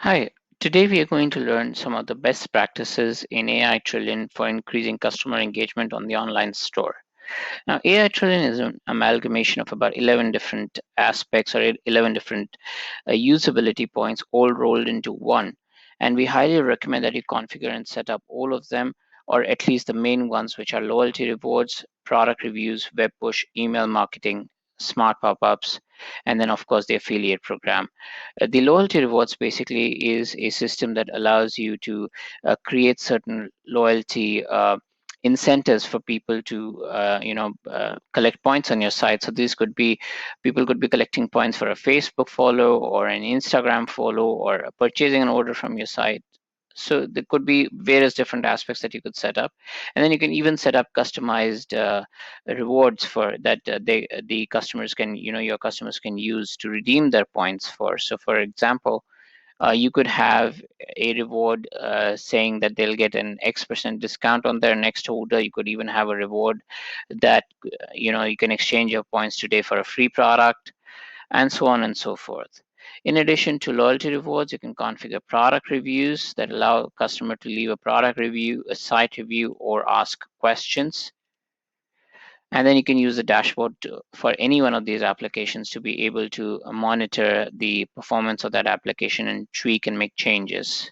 Hi, today we are going to learn some of the best practices in AI Trillion for increasing customer engagement on the online store. Now, AI Trillion is an amalgamation of about 11 different aspects or 11 different usability points all rolled into one. And we highly recommend that you configure and set up all of them, or at least the main ones, which are loyalty rewards, product reviews, web push, email marketing, smart pop-ups, and then of course the affiliate program. The loyalty rewards basically is a system that allows you to create certain loyalty incentives for people to collect points on your site. So these could be people could be collecting points for a Facebook follow or an Instagram follow or purchasing an order from your site. So there could be various different aspects that you could set up, and then you can even set up customized rewards for that the customers can your customers can use to redeem their points for. So for example, you could have a reward saying that they'll get an X% discount on their next order. You could even have a reward that you can exchange your points today for a free product, and so on and so forth. In addition to loyalty rewards, you can configure product reviews that allow a customer to leave a product review, a site review, or ask questions. And then you can use the dashboard for any one of these applications to be able to monitor the performance of that application and tweak and make changes.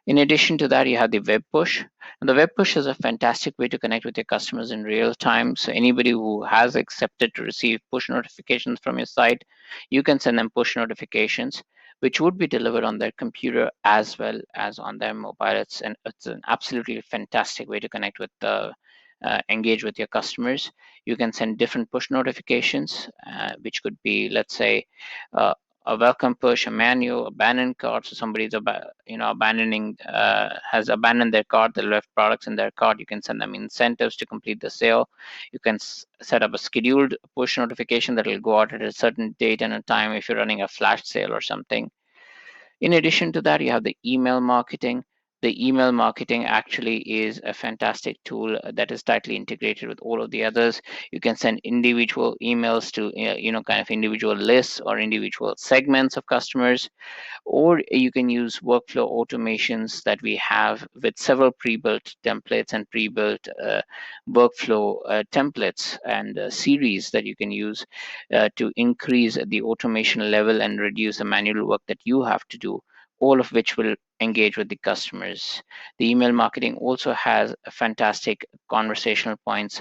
In addition to that, you have the web push. And the web push is a fantastic way to connect with your customers in real time. So anybody who has accepted to receive push notifications from your site, you can send them push notifications, which would be delivered on their computer as well as on their mobile. It's an absolutely fantastic way to connect with the engage with your customers. You can send different push notifications, which could be, let's say, uh, a welcome push, a manual, abandoned cart. So somebody's abandoning has abandoned their cart, they left products in their cart. You can send them incentives to complete the sale. You can set up a scheduled push notification that will go out at a certain date and a time if you're running a flash sale or something. In addition to that, you have the email marketing. The email marketing actually is a fantastic tool that is tightly integrated with all of the others. You can send individual emails to, kind of individual lists or individual segments of customers, or you can use workflow automations that we have with several pre-built templates and pre-built workflow templates and series that you can use to increase the automation level and reduce the manual work that you have to do, all of which will engage with the customers. The email marketing also has fantastic conversational points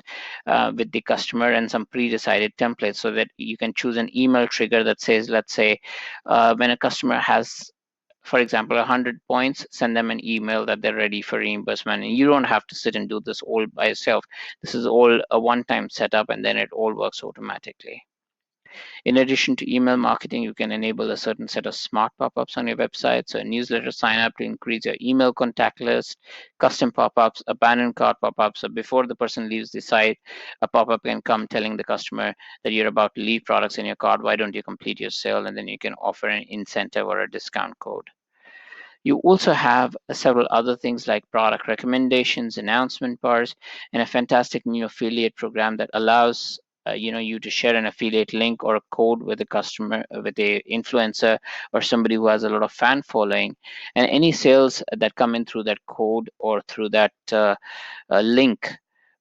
with the customer and some pre-decided templates so that you can choose an email trigger that says, let's say, when a customer has, for example, 100 points, send them an email that they're ready for reimbursement. And you don't have to sit and do this all by yourself. This is all a one-time setup, and then it all works automatically. In addition to email marketing, you can enable a certain set of smart pop-ups on your website. So a newsletter sign up to increase your email contact list, custom pop-ups, abandoned cart pop-ups. So before the person leaves the site, a pop-up can come telling the customer that you're about to leave products in your cart. Why don't you complete your sale? And then you can offer an incentive or a discount code. You also have several other things like product recommendations, announcement bars, and a fantastic new affiliate program that allows you to share an affiliate link or a code with a customer, with a influencer or somebody who has a lot of fan following, and any sales that come in through that code or through that link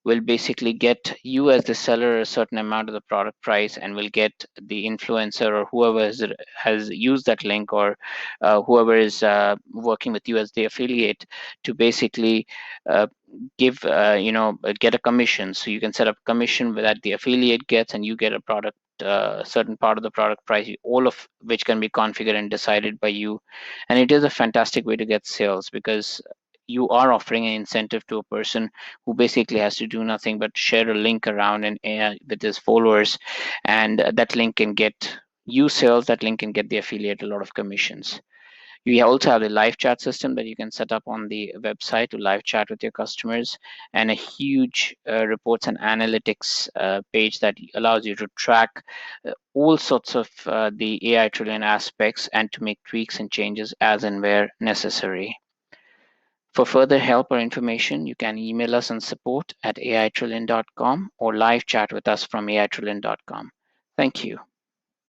will basically get you as the seller a certain amount of the product price, and will get the influencer or whoever has used that link, or whoever is working with you as the affiliate, to basically uh, get a commission. So you can set up commission that the affiliate gets, and you get a product, certain part of the product price, all of which can be configured and decided by you. And it is a fantastic way to get sales, because you are offering an incentive to a person who basically has to do nothing but share a link around and with his followers, and that link can get you sales, that link can get the affiliate a lot of commissions. You also have the live chat system that you can set up on the website to live chat with your customers, and a huge reports and analytics page that allows you to track all sorts of the AI Trillion aspects, and to make tweaks and changes as and where necessary. For further help or information, you can email us on support@aitrillion.com or live chat with us from aitrillion.com. Thank you.